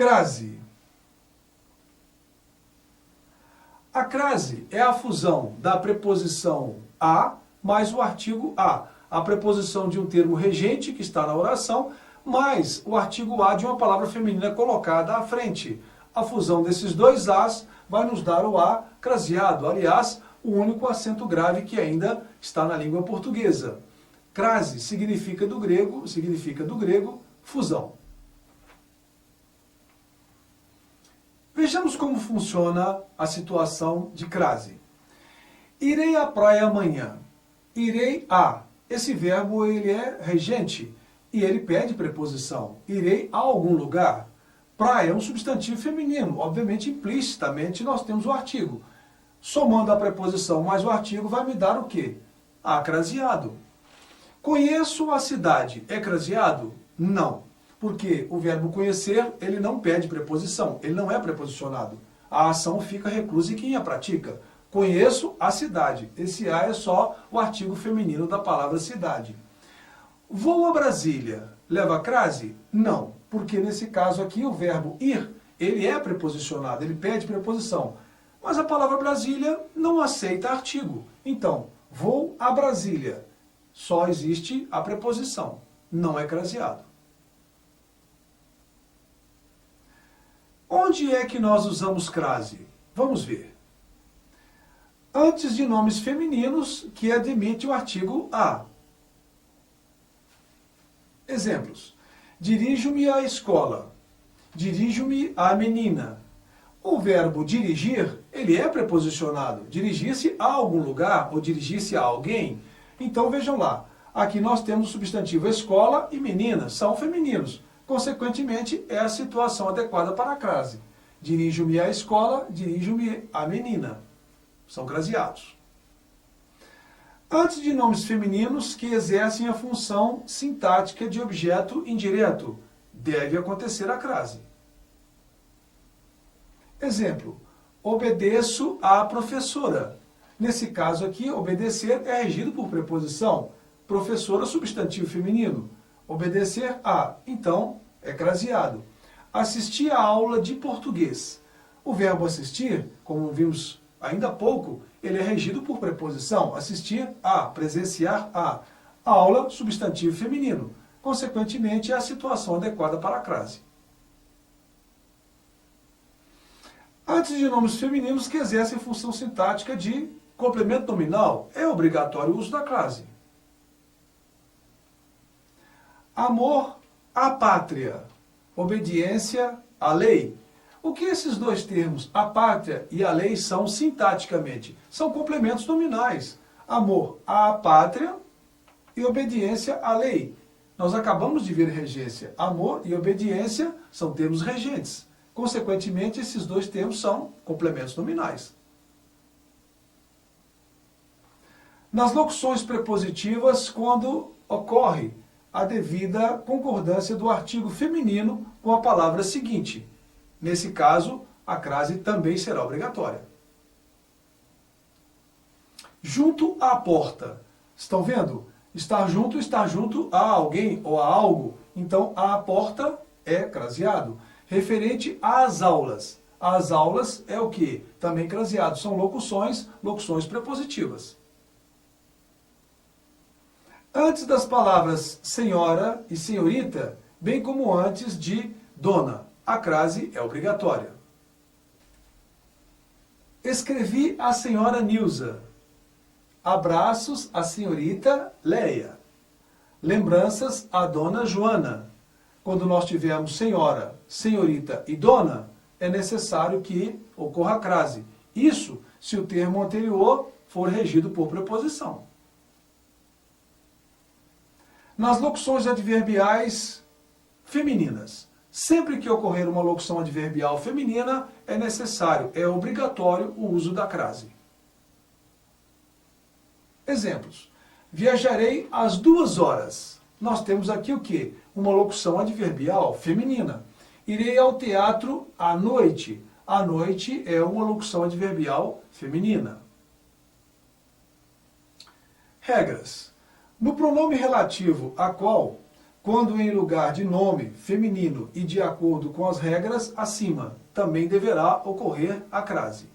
Crase. A crase é a fusão da preposição a mais o artigo a preposição de um termo regente que está na oração, mais o artigo a de uma palavra feminina colocada à frente. A fusão desses dois as vai nos dar o a craseado, aliás, o único acento grave que ainda está na língua portuguesa. Crase significa do grego fusão. Vejamos como funciona a situação de crase. Irei à praia amanhã. Irei a. Esse verbo ele é regente e ele pede preposição. Irei a algum lugar. Praia é um substantivo feminino. Obviamente, implicitamente, nós temos o artigo. Somando a preposição mais o artigo, vai me dar o quê? A craseado. Conheço a cidade. É craseado? Não. Porque o verbo conhecer, ele não pede preposição, ele não é preposicionado. A ação fica reclusa em quem a pratica. Conheço a cidade. Esse a é só o artigo feminino da palavra cidade. Vou a Brasília. Leva crase? Não. Porque nesse caso aqui o verbo ir, ele é preposicionado, ele pede preposição. Mas a palavra Brasília não aceita artigo. Então, vou a Brasília. Só existe a preposição, não é craseado. Onde é que nós usamos crase? Vamos ver. Antes de nomes femininos que admite o artigo a. Exemplos. Dirijo-me à escola. Dirijo-me à menina. O verbo dirigir, ele é preposicionado. Dirigir-se a algum lugar ou dirigir-se a alguém. Então vejam lá. Aqui nós temos o substantivo escola e menina, são femininos. Consequentemente, é a situação adequada para a crase. Dirijo-me à escola, dirijo-me à menina. São craseados. Antes de nomes femininos que exercem a função sintática de objeto indireto, deve acontecer a crase. Exemplo, obedeço à professora. Nesse caso aqui, obedecer é regido por preposição. Professora, substantivo feminino. Obedecer a, então, é craseado. Assistir à aula de português. O verbo assistir, como vimos ainda há pouco, ele é regido por preposição. Assistir a, presenciar a. Aula, substantivo feminino. Consequentemente, é a situação adequada para a crase. Antes de nomes femininos que exercem função sintática de complemento nominal, é obrigatório o uso da crase. Amor à pátria, obediência à lei. O que esses dois termos, a pátria e a lei, são sintaticamente? São complementos nominais. Amor à pátria e obediência à lei. Nós acabamos de ver regência. Amor e obediência são termos regentes. Consequentemente, esses dois termos são complementos nominais. Nas locuções prepositivas, quando ocorre a devida concordância do artigo feminino com a palavra seguinte. Nesse caso, a crase também será obrigatória. Junto à porta. Estão vendo? Estar junto a alguém ou a algo. Então, à porta é craseado. Referente às aulas. As aulas é o que? Também craseado. São locuções prepositivas. Antes das palavras senhora e senhorita, bem como antes de dona, a crase é obrigatória. Escrevi à senhora Nilza. Abraços à senhorita Leia. Lembranças à dona Joana. Quando nós tivermos senhora, senhorita e dona, é necessário que ocorra a crase. Isso se o termo anterior for regido por preposição. Nas locuções adverbiais femininas, sempre que ocorrer uma locução adverbial feminina, é necessário, é obrigatório o uso da crase. Exemplos. Viajarei às 2 horas. Nós temos aqui o quê? Uma locução adverbial feminina. Irei ao teatro à noite. À noite é uma locução adverbial feminina. Regras. No pronome relativo a qual, quando em lugar de nome feminino e de acordo com as regras acima, também deverá ocorrer a crase.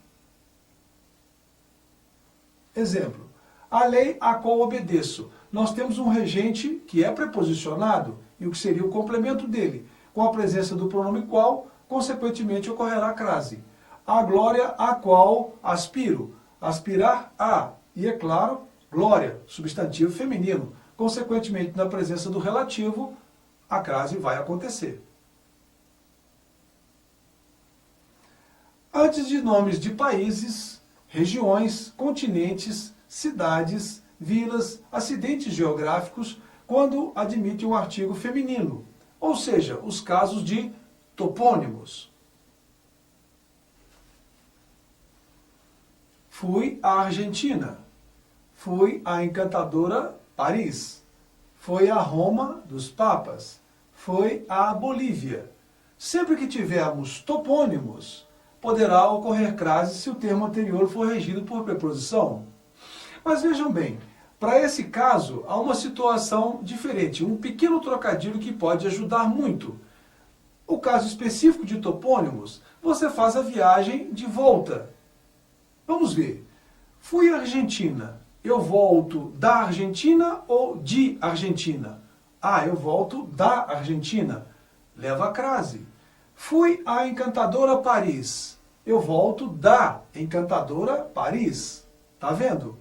Exemplo, a lei a qual obedeço. Nós temos um regente que é preposicionado, e o que seria o complemento dele, com a presença do pronome qual, consequentemente ocorrerá a crase. A glória a qual aspiro, aspirar a, e é claro, glória, substantivo feminino. Consequentemente, na presença do relativo, a crase vai acontecer. Antes de nomes de países, regiões, continentes, cidades, vilas, acidentes geográficos, quando admite um artigo feminino, ou seja, os casos de topônimos. Fui à Argentina. Fui à encantadora Paris. Foi a Roma dos Papas. Foi à Bolívia. Sempre que tivermos topônimos, poderá ocorrer crase se o termo anterior for regido por preposição. Mas vejam bem, para esse caso, há uma situação diferente, um pequeno trocadilho que pode ajudar muito. O caso específico de topônimos, você faz a viagem de volta. Vamos ver. Fui à Argentina. Eu volto da Argentina ou de Argentina? Ah, eu volto da Argentina. Leva a crase. Fui à encantadora Paris. Eu volto da encantadora Paris. Tá vendo?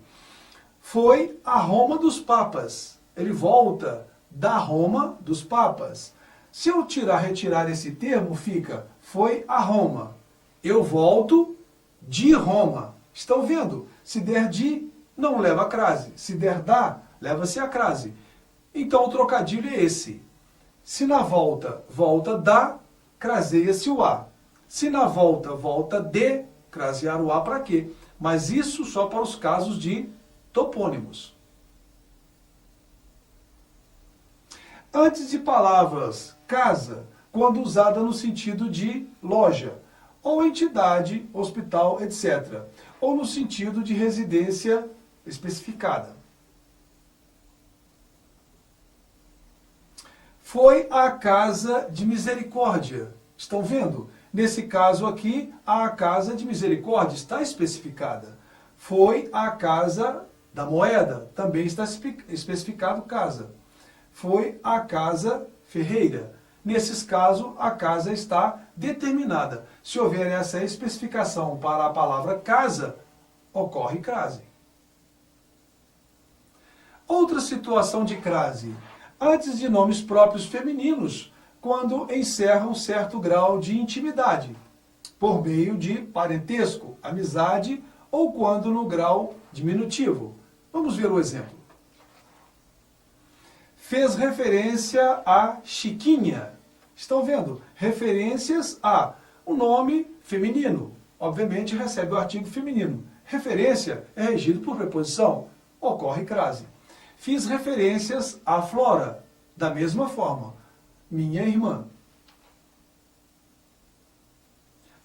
Foi a Roma dos Papas. Ele volta da Roma dos Papas. Se eu retirar esse termo, fica foi a Roma. Eu volto de Roma. Estão vendo? Se der de, não leva a crase. Se der da, leva-se a crase. Então o trocadilho é esse. Se na volta, volta da, craseia-se o a. Se na volta, volta de, crasear o a para quê? Mas isso só para os casos de topônimos. Antes de palavras casa, quando usada no sentido de loja, ou entidade, hospital, etc., ou no sentido de residência especificada. Foi à casa de misericórdia. Estão vendo? Nesse caso aqui, a casa de misericórdia está especificada. Foi à casa da moeda, também está especificado casa. Foi à casa ferreira. Nesses casos, a casa está determinada. Se houver essa especificação para a palavra casa, ocorre crase. Outra situação de crase. Antes de nomes próprios femininos, quando encerram certo grau de intimidade, por meio de parentesco, amizade, ou quando no grau diminutivo. Vamos ver o exemplo. Fez referência a Chiquinha. Estão vendo? Referências a o nome feminino. Obviamente recebe o artigo feminino. Referência é regido por preposição. Ocorre crase. Fiz referências a Flora. Da mesma forma. Minha irmã.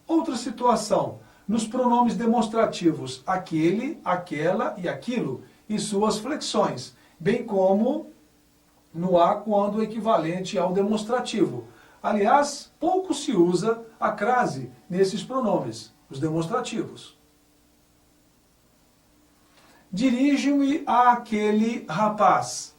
Outra situação. Nos pronomes demonstrativos aquele, aquela e aquilo e suas flexões, bem como no a quando equivalente ao demonstrativo. Aliás, pouco se usa a crase nesses pronomes, os demonstrativos. Dirijo-me àquele rapaz.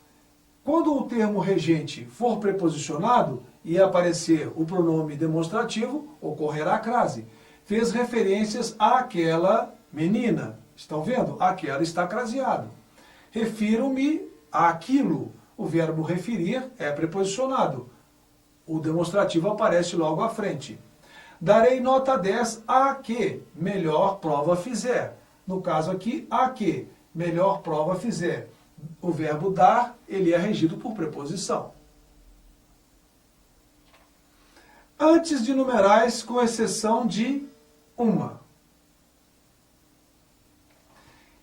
Quando o termo regente for preposicionado e aparecer o pronome demonstrativo, ocorrerá a crase. Fez referências àquela menina. Estão vendo? Aquela está craseado. Refiro-me àquilo. O verbo referir é preposicionado. O demonstrativo aparece logo à frente. Darei nota 10 a que melhor prova fizer. No caso aqui, a que melhor prova fizer. O verbo dar, ele é regido por preposição. Antes de numerais, com exceção de uma.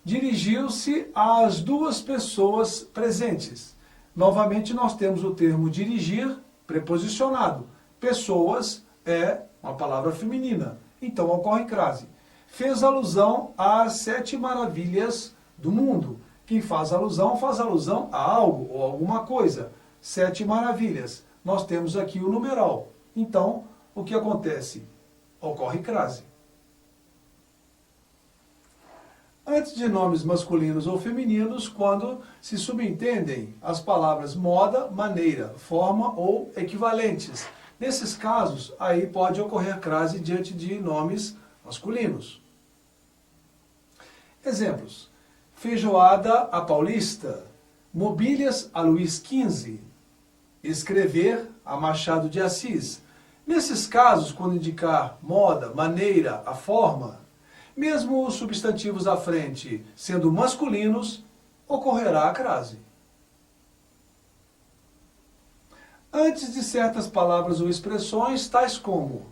Dirigiu-se às duas pessoas presentes. Novamente, nós temos o termo dirigir, preposicionado. Pessoas é uma palavra feminina, então ocorre crase. Fez alusão às 7 maravilhas do mundo. Quem faz alusão a algo ou alguma coisa. 7 maravilhas. Nós temos aqui o numeral. Então, o que acontece? Ocorre crase. Antes de nomes masculinos ou femininos, quando se subentendem as palavras moda, maneira, forma ou equivalentes. Nesses casos, aí pode ocorrer crase diante de nomes masculinos. Exemplos: feijoada a paulista, mobílias a Luís XV, escrever a Machado de Assis. Nesses casos, quando indicar moda, maneira, a forma, mesmo os substantivos à frente sendo masculinos, ocorrerá a crase. Antes de certas palavras ou expressões, tais como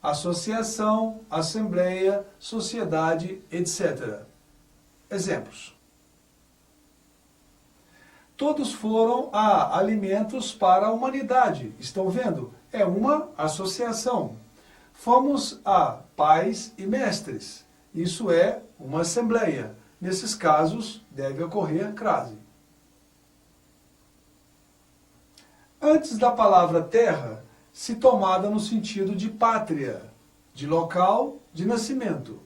associação, assembleia, sociedade, etc. Exemplos: todos foram a alimentos para a humanidade. Estão vendo? É uma associação. Fomos a pais e mestres. Isso é uma assembleia. Nesses casos, deve ocorrer crase. Antes da palavra terra, se tomada no sentido de pátria, de local de nascimento.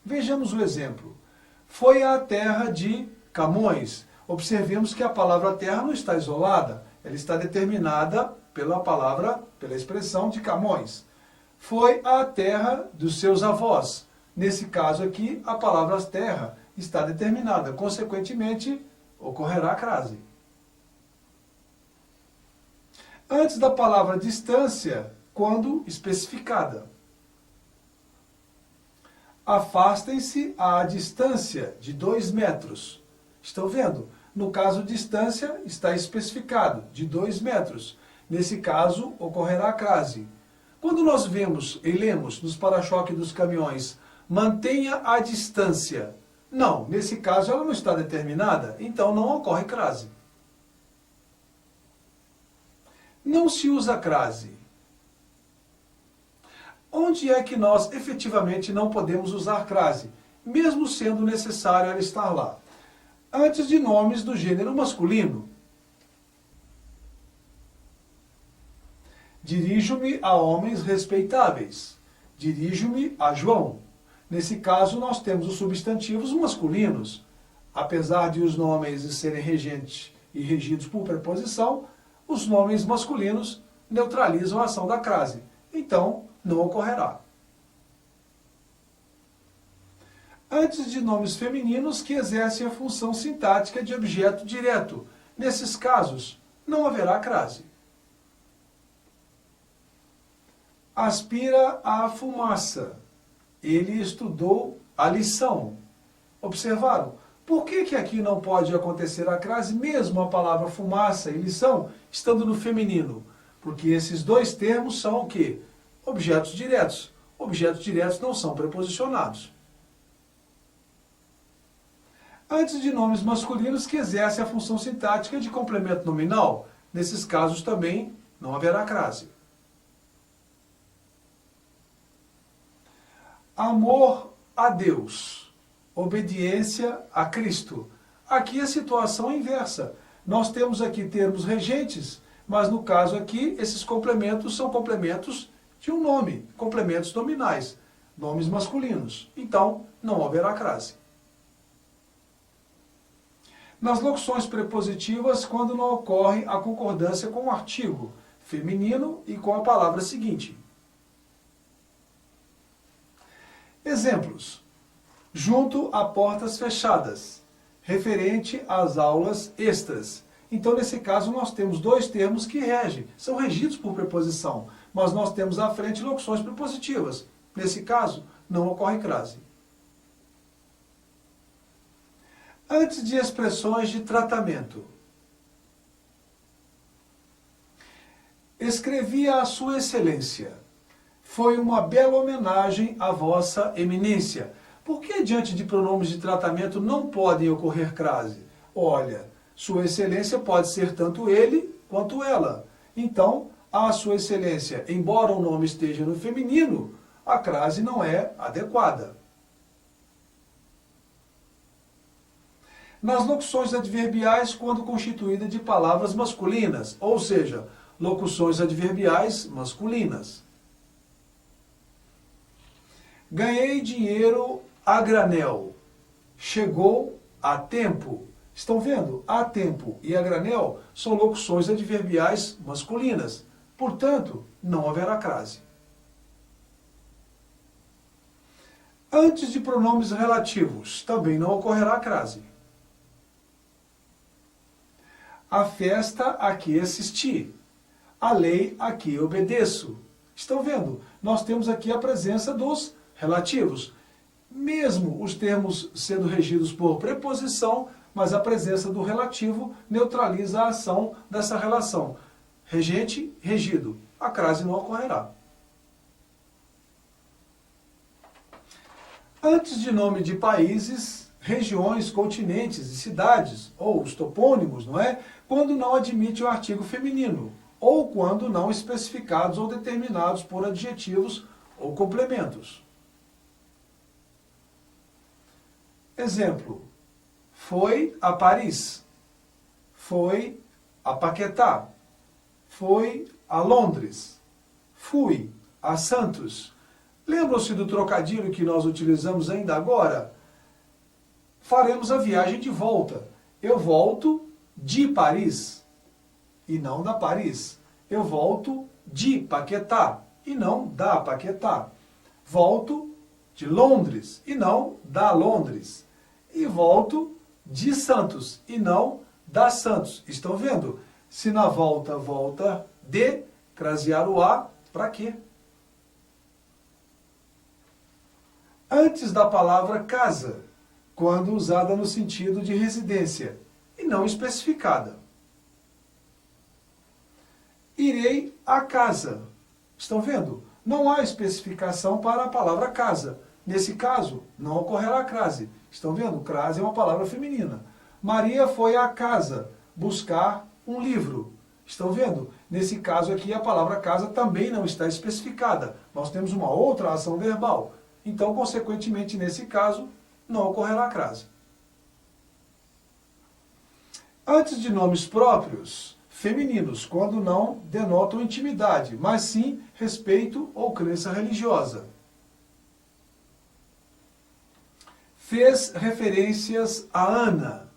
Vejamos o exemplo. Foi à terra de Camões. Observemos que a palavra terra não está isolada, ela está determinada pela expressão de Camões. Foi à terra dos seus avós. Nesse caso aqui, a palavra terra está determinada, consequentemente, ocorrerá crase. Antes da palavra distância, quando especificada. Afastem-se à distância de 2 metros. Estão vendo? No caso, distância está especificado, de 2 metros. Nesse caso, ocorrerá crase. Quando nós vemos e lemos nos para-choques dos caminhões, mantenha a distância. Não, nesse caso ela não está determinada, então não ocorre crase. Não se usa crase. Onde é que nós efetivamente não podemos usar crase, mesmo sendo necessário ela estar lá? Antes de nomes do gênero masculino. Dirijo-me a homens respeitáveis. Dirijo-me a João. Nesse caso, nós temos os substantivos masculinos. Apesar de os nomes serem regentes e regidos por preposição, os nomes masculinos neutralizam a ação da crase. Então, não ocorrerá. Antes de nomes femininos que exercem a função sintática de objeto direto. Nesses casos, não haverá crase. Aspira a fumaça. Ele estudou a lição. Observaram? Por que aqui não pode acontecer a crase, mesmo a palavra fumaça e lição, estando no feminino? Porque esses dois termos são o quê? Objetos diretos. Objetos diretos não são preposicionados. Antes de nomes masculinos que exercem a função sintática de complemento nominal, nesses casos também não haverá crase. Amor a Deus, obediência a Cristo. Aqui a situação é inversa. Nós temos aqui termos regentes, mas no caso aqui, esses complementos são complementos de um nome, complementos nominais, nomes masculinos. Então, não haverá crase. Nas locuções prepositivas, quando não ocorre a concordância com o artigo feminino e com a palavra seguinte. Exemplos: junto a portas fechadas, referente às aulas extras. Então, nesse caso, nós temos dois termos que regem, são regidos por preposição, mas nós temos à frente locuções prepositivas. Nesse caso, não ocorre crase. Antes de expressões de tratamento. Escrevi a Sua Excelência. Foi uma bela homenagem à Vossa Eminência. Por que diante de pronomes de tratamento não podem ocorrer crase? Olha, Sua Excelência pode ser tanto ele quanto ela. Então, a Sua Excelência, embora o nome esteja no feminino, a crase não é adequada. Nas locuções adverbiais, quando constituída de palavras masculinas, ou seja, locuções adverbiais masculinas. Ganhei dinheiro a granel. Chegou a tempo. Estão vendo? A tempo e a granel são locuções adverbiais masculinas. Portanto, não haverá crase. Antes de pronomes relativos, também não ocorrerá crase. A festa a que assisti. A lei a que obedeço. Estão vendo? Nós temos aqui a presença dos relativos. Mesmo os termos sendo regidos por preposição, mas a presença do relativo neutraliza a ação dessa relação. Regente, regido. A crase não ocorrerá. Antes de nome de países, regiões, continentes e cidades, ou os topônimos, não é? Quando não admite o artigo feminino, ou quando não especificados ou determinados por adjetivos ou complementos. Exemplo: foi a Paris, foi a Paquetá, foi a Londres, fui a Santos. Lembram-se do trocadilho que nós utilizamos ainda agora? Faremos a viagem de volta. Eu volto de Paris e não da Paris. Eu volto de Paquetá e não da Paquetá. Volto de Londres e não da Londres. E volto de Santos e não da Santos. Estão vendo? Se na volta, volta de, crasear o A, para quê? Antes da palavra casa, quando usada no sentido de residência e não especificada. Irei à casa. Estão vendo? Não há especificação para a palavra casa. Nesse caso, não ocorrerá crase. Estão vendo? Crase é uma palavra feminina. Maria foi à casa buscar um livro. Estão vendo? Nesse caso aqui, a palavra casa também não está especificada. Nós temos uma outra ação verbal. Então, consequentemente, nesse caso, não ocorrerá crase. Antes de nomes próprios, femininos, quando não denotam intimidade, mas sim respeito ou crença religiosa. Fez referências a Ana.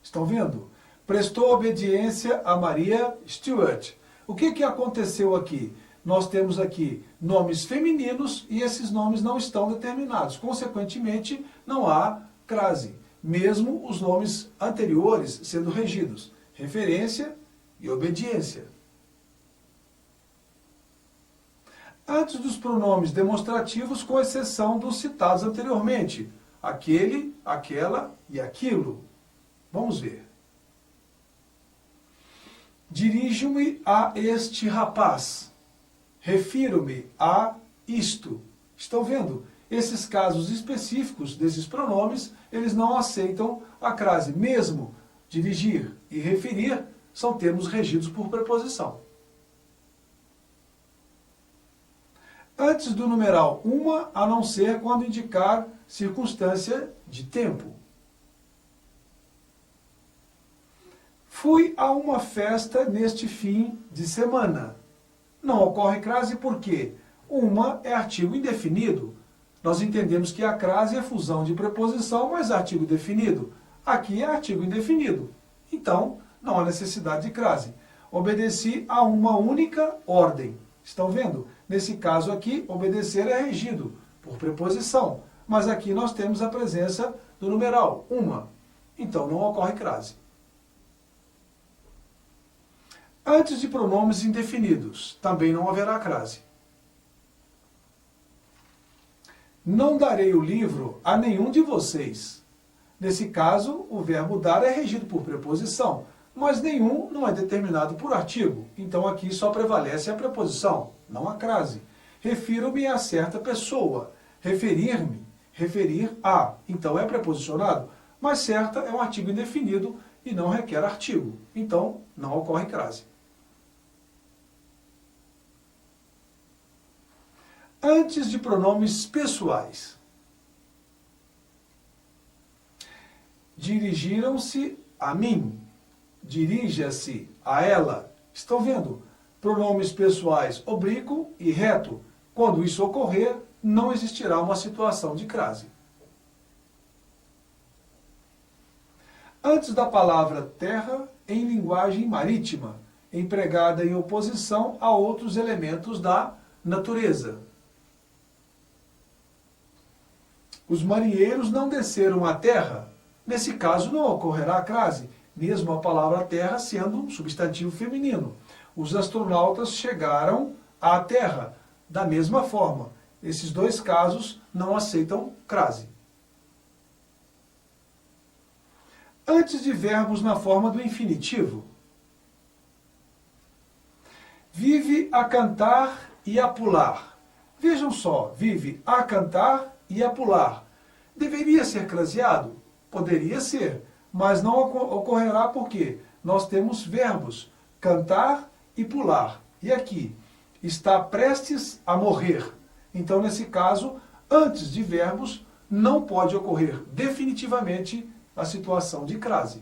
Estão vendo? Prestou obediência a Maria Stuart. O que aconteceu aqui? Nós temos aqui nomes femininos e esses nomes não estão determinados. Consequentemente, não há crase, mesmo os nomes anteriores sendo regidos. Referência e obediência. Antes dos pronomes demonstrativos, com exceção dos citados anteriormente. Aquele, aquela e aquilo. Vamos ver. Dirijo-me a este rapaz. Refiro-me a isto. Estão vendo? Esses casos específicos desses pronomes, eles não aceitam a crase. Mesmo dirigir e referir são termos regidos por preposição. Antes do numeral uma, a não ser quando indicar circunstância de tempo. Fui a uma festa neste fim de semana. Não ocorre crase porque uma é artigo indefinido. Nós entendemos que a crase é fusão de preposição mais artigo definido. Aqui é artigo indefinido. Então, não há necessidade de crase. Obedeci a uma única ordem. Estão vendo? Nesse caso aqui, obedecer é regido por preposição. Mas aqui nós temos a presença do numeral, uma. Então, não ocorre crase. Antes de pronomes indefinidos, também não haverá crase. Não darei o livro a nenhum de vocês. Nesse caso, o verbo dar é regido por preposição, mas nenhum não é determinado por artigo. Então aqui só prevalece a preposição, não a crase. Refiro-me a certa pessoa. Referir-me, referir a. Então é preposicionado, mas certa é um artigo indefinido e não requer artigo. Então não ocorre crase. Antes de pronomes pessoais. Dirigiram-se a mim. Dirija-se a ela. Estão vendo? Pronomes pessoais oblíquo e reto. Quando isso ocorrer, não existirá uma situação de crase. Antes da palavra terra, em linguagem marítima, empregada em oposição a outros elementos da natureza. Os marinheiros não desceram à terra. Nesse caso, não ocorrerá crase, mesmo a palavra terra sendo um substantivo feminino. Os astronautas chegaram à terra. Da mesma forma, esses dois casos não aceitam crase. Antes de verbos na forma do infinitivo. Vive a cantar e a pular. Vejam só, vive a cantar e a pular. Deveria ser craseado? Poderia ser, mas não ocorrerá porque nós temos verbos cantar e pular. E aqui, está prestes a morrer. Então, nesse caso, antes de verbos, não pode ocorrer definitivamente a situação de crase.